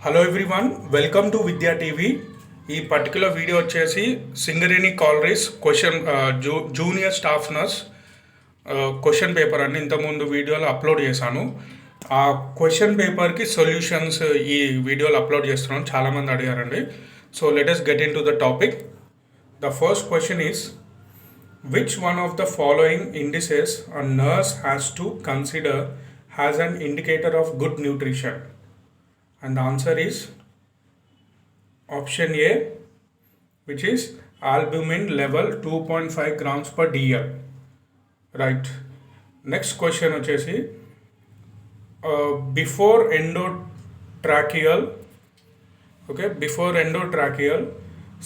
Hello everyone welcome to Vidya TV. ఈ particular video వచ్చేసి Singareni collieries question junior staff nurse question paper అని ఇంతకుముందు వీడియోలో అప్లోడ్ చేశాను. ఆ క్వశ్చన్ పేపర్కి సొల్యూషన్స్ ఈ వీడియోలో అప్లోడ్ చేస్తున్నాను. చాలామంది అడిగారండి. So let us get in to the topic. The first question is which one of the following indices a nurse has to consider has an indicator of good nutrition? And the answer is option A, which is albumin level 2.5 grams per dl. Right. Next question వచ్చేసి before endotracheal,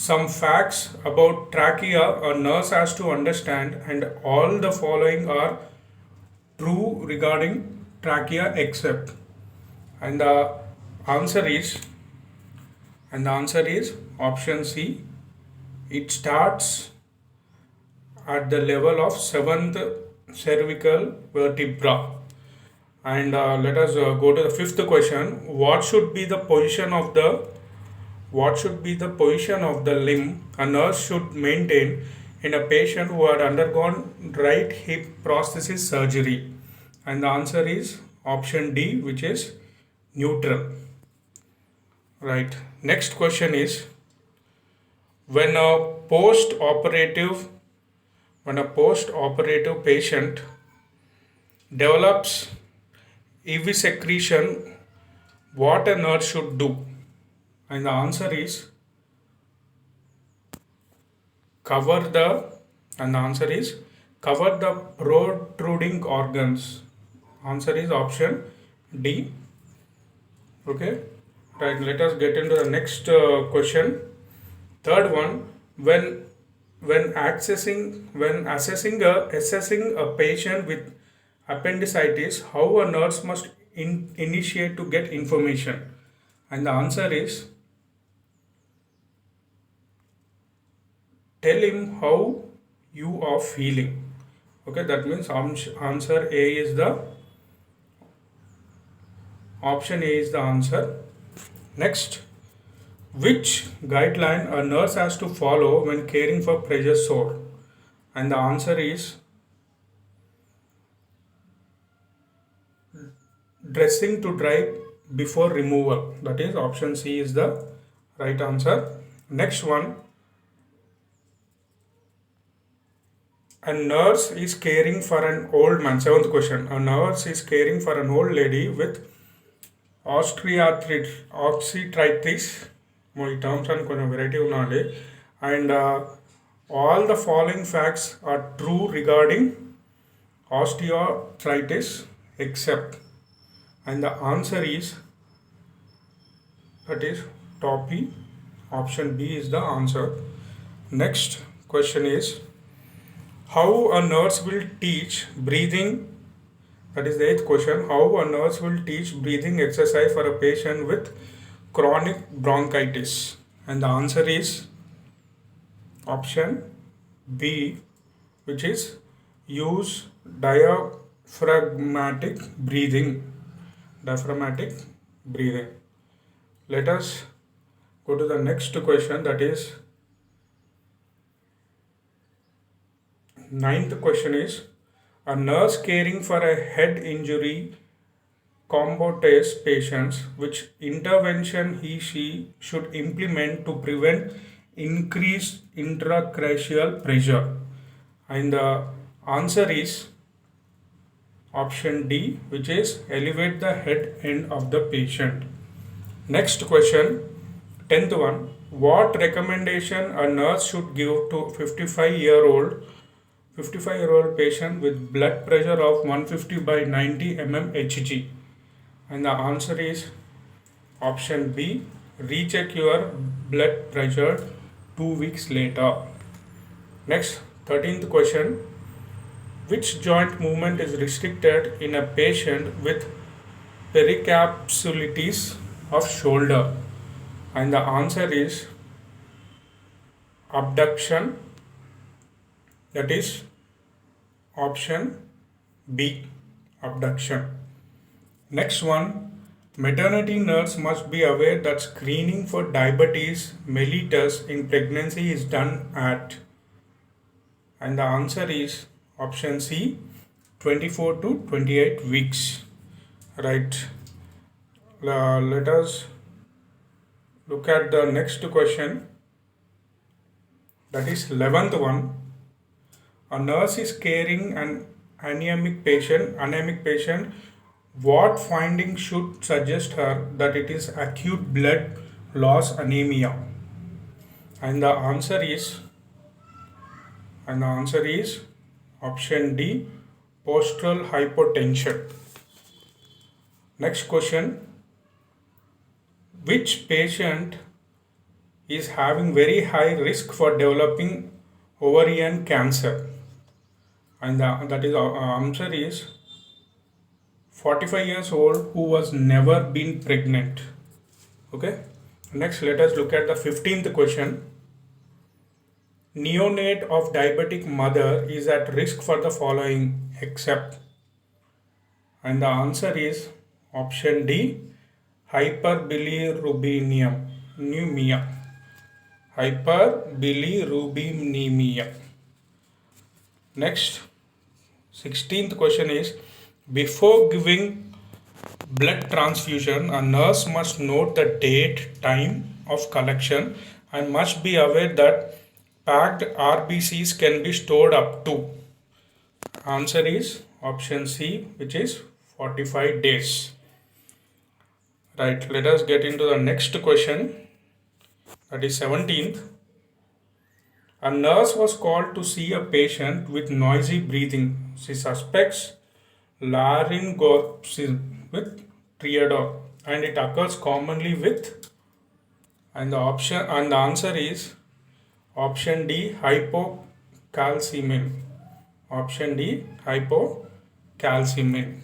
some facts about trachea a nurse has to understand, and all the following are true regarding trachea except. And the answer is option C. It starts at the level of 7th cervical vertebra. And let us go to the fifth question. What should be the position of the limb a nurse should maintain in a patient who had undergone right hip prosthesis surgery? And the answer is option D, which is neutral. Right. Next question is when a post-operative patient develops evisceration, what a nurse should do? And the answer is cover the protruding organs. Answer is option D. Okay. Right. Let us get into the next question. Third one, when assessing a patient with appendicitis, how a nurse must initiate to get information? And the answer is tell him how you are feeling. Okay, that means answer A is the option A is the answer. Next, which guideline a nurse has to follow when caring for pressure sore? And the answer is dressing to dry before removal. That is option C is the right answer. Next one, a nurse is caring for an old man. Seventh question, a nurse is caring for an old lady with osteoarthritis. ఈ terms అని కొంచెం variety ఉన్నాయండి. And all the following facts are true regarding osteoarthritis except. And the answer is Toppy. Option B is the answer. Next question is how a nurse will teach breathing. That is the eighth question. How a nurse will teach breathing exercise for a patient with chronic bronchitis? And the answer is option B, which is use diaphragmatic breathing. Let us go to the next question, that is ninth question is a nurse caring for a head injury comatose patients, which intervention she should implement to prevent increased intracranial pressure? And the answer is option D, which is elevate the head end of the patient. Next question, 10th one, what recommendation a nurse should give to 55-year-old patient with blood pressure of 150 by 90 mmHg? And the answer is option B, recheck your blood pressure 2 weeks later. Next, 13th question, which joint movement is restricted in a patient with pericapsulitis of shoulder? And the answer is abduction. That is option B, abduction. Next one, Maternity nurse must be aware that screening for diabetes mellitus in pregnancy is done at, and the answer is option C, 24 to 28 weeks. Right. Let us look at the next question. That is 11th one. A nurse is caring an anemic patient. What findings should suggest her that it is acute blood loss anemia? And the answer is option D, postural hypotension. Next question. Which patient is having very high risk for developing ovarian cancer? And that is answer is 45 years old who was never been pregnant. Okay. Next, let us look at the 15th question. Neonate of diabetic mother is at risk for the following except, and the answer is option D, hyperbilirubinemia. Hyperbilirubinemia. Next, 16th question is, before giving blood transfusion, a nurse must note the date, time of collection and must be aware that packed RBCs can be stored up to. Answer is option C, which is 45 days. Right, let us get into the next question. That is 17th. A nurse was called to see a patient with noisy breathing. She suspects laryngoscopy with triada, and it occurs commonly with, and the answer is option D, hypocalcemia. Option D, hypocalcemia.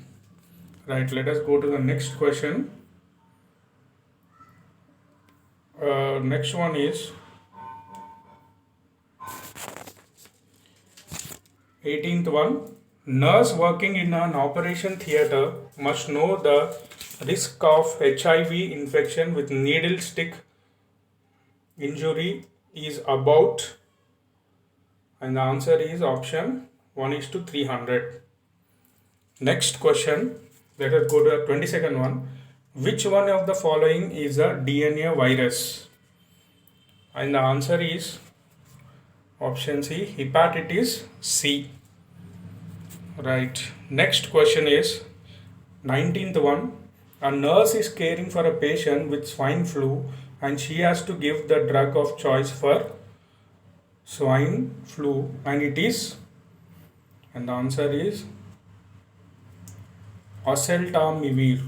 Right, let us go to the next question. Next one is 18th one. Nurse working in an operation theatre must know the risk of HIV infection with needle stick injury is about, and the answer is option 1:300. Next question, let us go to the 22nd one. Which one of the following is a DNA virus? And the answer is option C, hepatitis C. Right. Next question is 19th one. A nurse is caring for a patient with swine flu and she has to give the drug of choice for swine flu, and it is, and the answer is oseltamivir.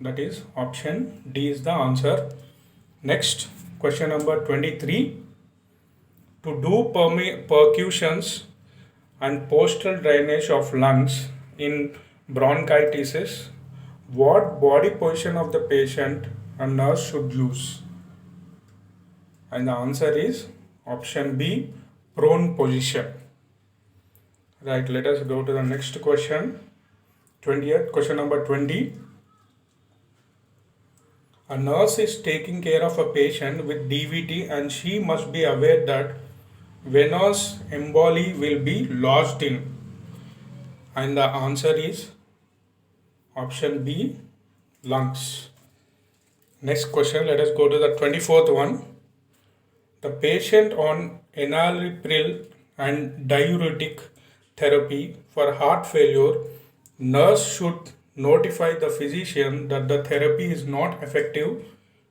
That is option D is the answer. Next, question number 23. To do percussions and postal drainage of lungs in bronchitis, what body position of the patient a nurse should use? And the answer is option B, prone position. Right, let us go to the next question. 20th, question number 20. A nurse is taking care of a patient with DVT and she must be aware that venous emboli will be lodged in, and the answer is option B, lungs. Next question, let us go to the 24th one. The patient on enalapril and diuretic therapy for heart failure, nurse should notify the physician that the therapy is not effective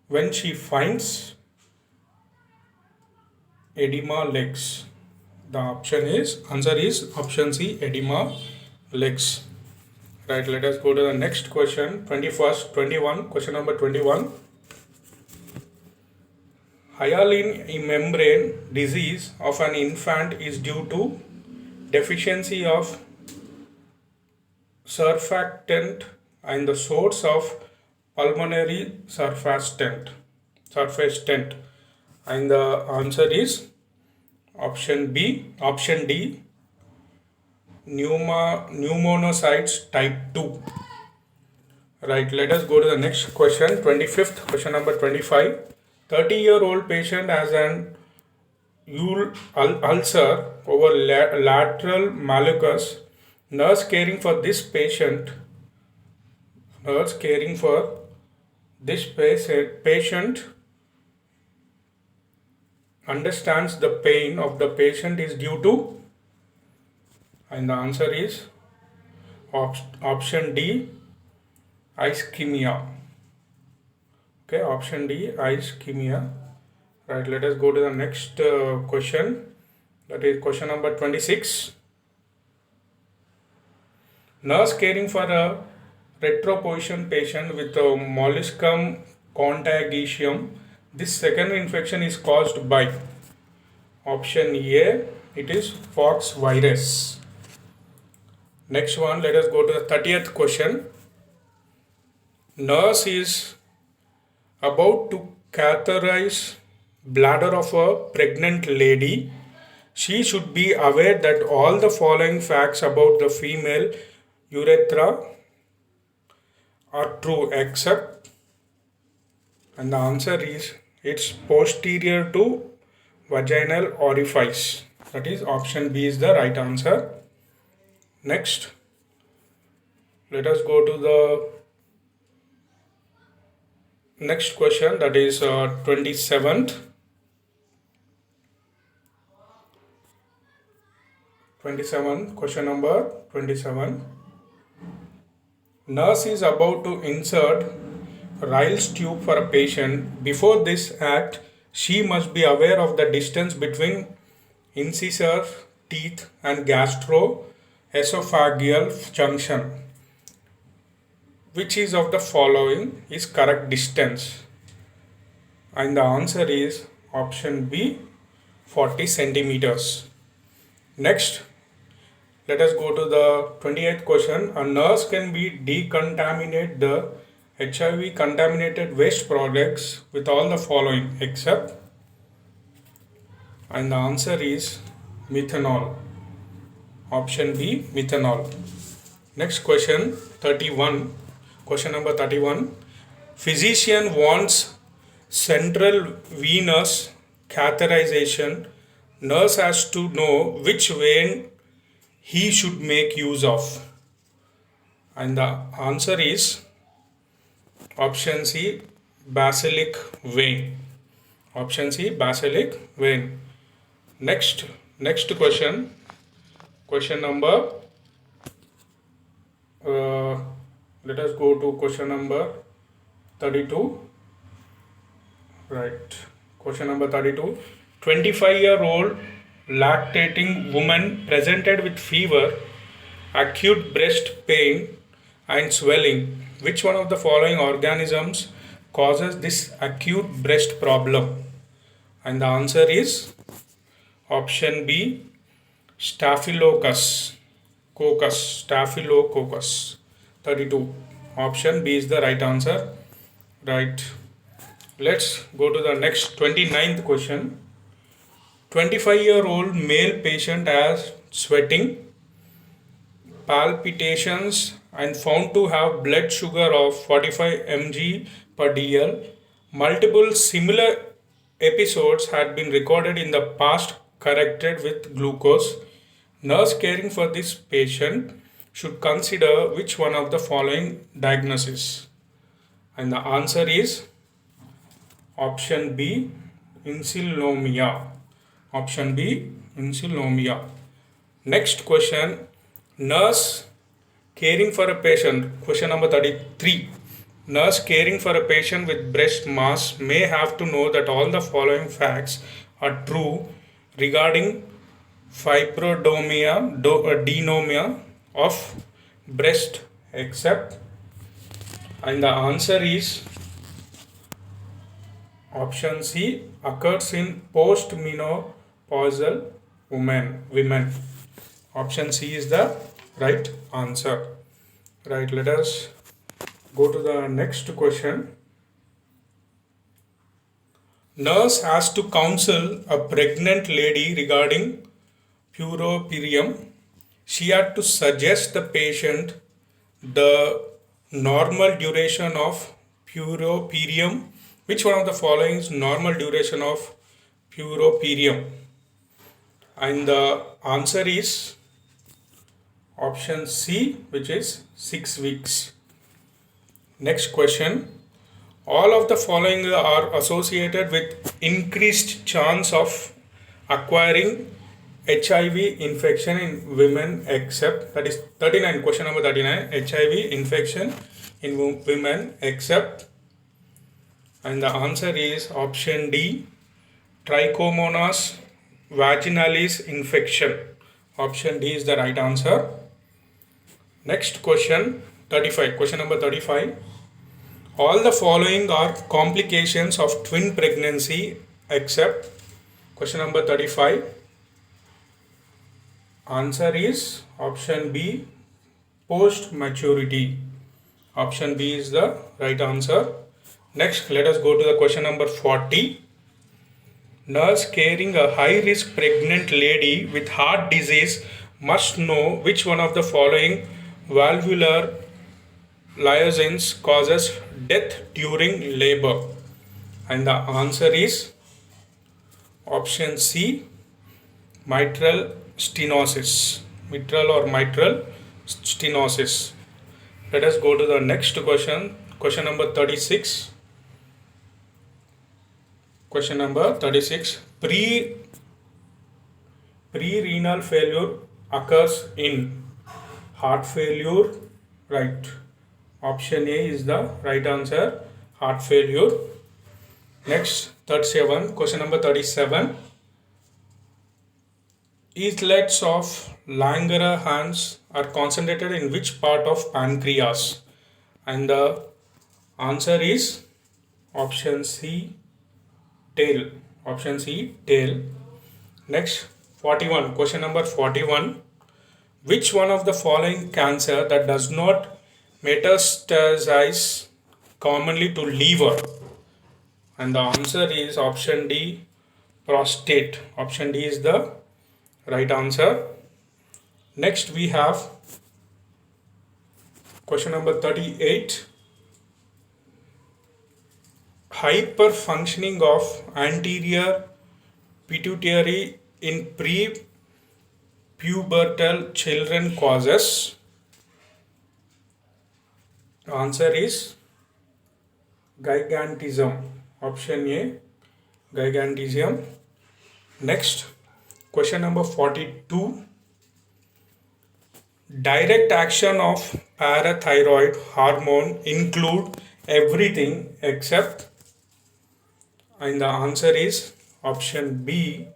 when she finds edema legs. The answer is option C, edema legs. Right, let us go to the next question. 21, question number 21. Hyaline membrane disease of an infant is due to deficiency of surfactant and the source of pulmonary surfactant, and the answer is option D, pneumonocytes type 2. Right, let us go to the next question, 25th, question number 25. 30-year-old patient has an ulcer over lateral malleus. Nurse caring for this patient, nurse caring for this patient understands the pain of the patient is due to, and the answer is option D, ischemia. Okay, option D, ischemia. Right, let us go to the next question. That is question number 26. Nurse caring for a retroposition patient with a molluscum contagiosum. This second infection is caused by option A, it is pox virus. Next one, let us go to the 30th question. Nurse is about to catheterize bladder of a pregnant lady. She should be aware that all the following facts about the female urethra are true except, and the answer is it's posterior to vaginal orifice. That is option B is the right answer. Next, let us go to the next question, that is 27th. 27, question number 27. Nurse is about to insert Ryle's tube for a patient. Before this act, she must be aware of the distance between incisor teeth and gastroesophageal junction. Which is of the following is correct distance? And the answer is option B, 40 centimeters. Next, let us go to the 28th question. A nurse can be decontaminate the HIV contaminated waste products with all the following except, and the answer is methanol. Option B, methanol. Next question, 31. Question number 31. Physician wants central venous catheterization. Nurse has to know which vein he should make use of. And the answer is option C, basilic vein. Option C, basilic vein. Next question. Question number, let us go to question number 32. Right. Question number 32. 25-year-old lactating woman presented with fever, acute breast pain and swelling. Which one of the following organisms causes this acute breast problem? And the answer is option B, Staphylococcus. Staphylococcus. 32. Option B is the right answer. Right. Let's go to the next 29th question. 25-year-old male patient has sweating, palpitations and found to have blood sugar of 45 mg per dl. Multiple similar episodes had been recorded in the past, corrected with glucose. Nurse caring for this patient should consider which one of the following diagnosis? And the answer is option B, insulinomia. Option B, insulinomia. Next question, nurse caring for a patient. Question number 33. Nurse caring for a patient with breast mass may have to know that all the following facts are true regarding fibroadenomia of breast except, and the answer is option C, occurs in postmenopausal women. Option C is the right answer. Right, let us go to the next question. Nurse has to counsel a pregnant lady regarding puerperium. She had to suggest the patient the normal duration of puerperium? Which one of the following is normal duration of puerperium? And the answer is option C, which is 6 weeks. Next question. All of the following are associated with increased chance of acquiring HIV infection in women except, that is 39, question number 39, HIV infection in women except, and the answer is option D, Trichomonas vaginalis infection. Option D is the right answer. Next question 35, question number 35. All the following are complications of twin pregnancy except, question number 35. Answer is option B, post maturity. Option B is the right answer. Next, let us go to the question number 40. Nurse carrying a high risk pregnant lady with heart disease must know which one of the following valvular lysis causes death during labor. And the answer is option C, mitral stenosis. Mitral or mitral stenosis. Let us go to the next question. Question number 36. Question number 36. Pre-renal failure occurs in heart failure, right? Option A is the right answer, heart failure. Next, 37. Question number 37. Islets of Langerhans are concentrated in which part of pancreas? And the answer is option C, tail. Option C, tail. Next, 41. Question number 41. Which one of the following cancer that does not metastasize commonly to liver? And the answer is option D, prostate. Option D is the right answer. Next, we have question number 38. Hyperfunctioning of anterior pituitary in pre-pubertal children causes. The answer is gigantism. Option A, gigantism. Next, question number 42. Direct action of parathyroid hormone include everything except, and the answer is option B,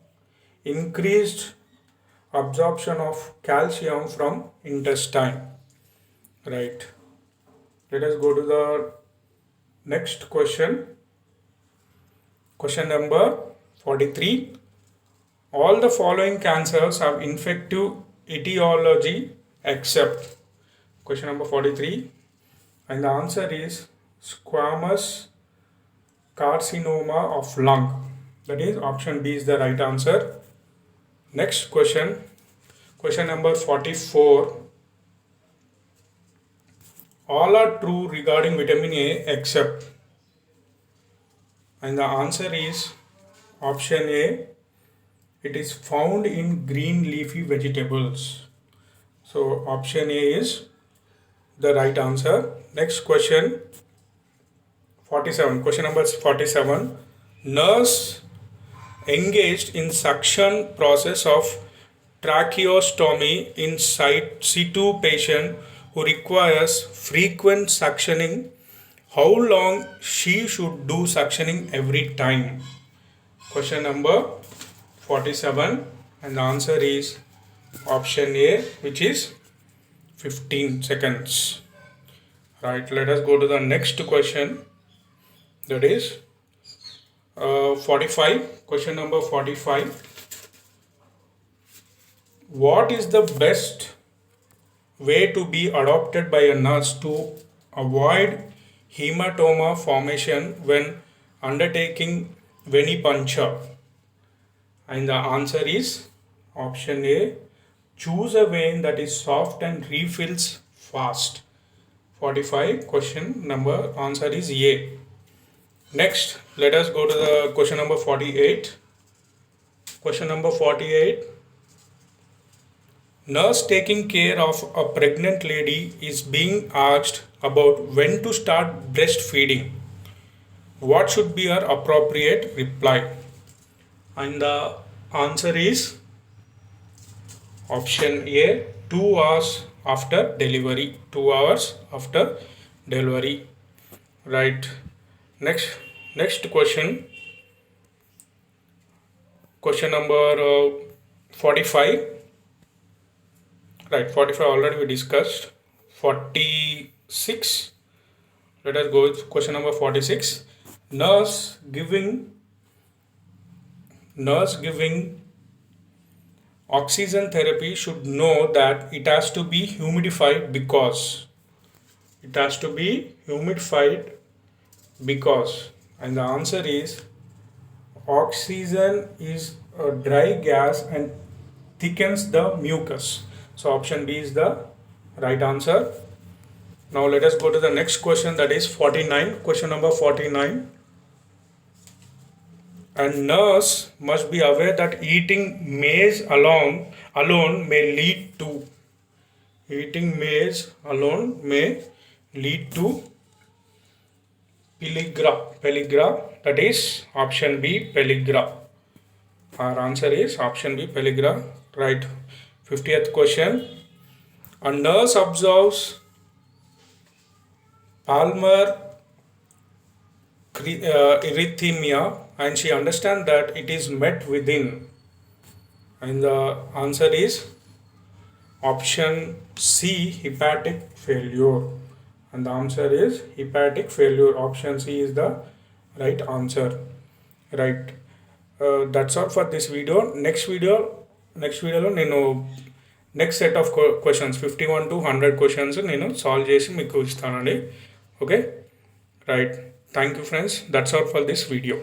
increased absorption of calcium from intestine, right? Let us go to the next question. Question number 43. All the following cancers have infective etiology except, question number 43, and the answer is squamous carcinoma of lung. That is option B is the right answer. Next question, question number 44. All are true regarding vitamin A except, and the answer is option A, it is found in green leafy vegetables. So option A is the right answer. Next question 47. Question number 47. Nurse engaged in suction process of tracheostomy in situ patient who requires frequent suctioning. How long she should do suctioning every time? Question number 47, and the answer is option A, which is 15 seconds. Right, let us go to the next question. That is 45. Question number 45. What is the best way to be adopted by a nurse to avoid hematoma formation when undertaking venipuncture? And the answer is option A, choose a vein that is soft and refills fast. 45 question number answer is A. Next, let us go to the question number 48. Question number 48. Nurse taking care of a pregnant lady is being asked about when to start breastfeeding. What should be her appropriate reply? And the answer is option A, 2 hours after delivery. 2 hours after delivery. Right. Next question. Question number 45. Right, 45 already we discussed. 46. Let us go with question number 46. Nurse giving oxygen therapy should know that it has to be humidified because and the answer is oxygen is a dry gas and thickens the mucus. So option B is the right answer. Now let us go to the next question, that is 49. Question number 49. A nurse must be aware that eating maize alone may lead to pellagra. That is option B, pellagra. Our answer is option B, pellagra. Right. 50th question. A nurse observes Palmer erythema and she understands that it is met within. And the answer is option C, hepatic failure. And the answer is hepatic failure. Option C is the right answer. Right. That's all for this video. Next video లో నేను next set of questions 51 to 100 questions నేను solve చేసి మీకు ఇస్తానండి. Okay right. Thank you friends. That's all for this video.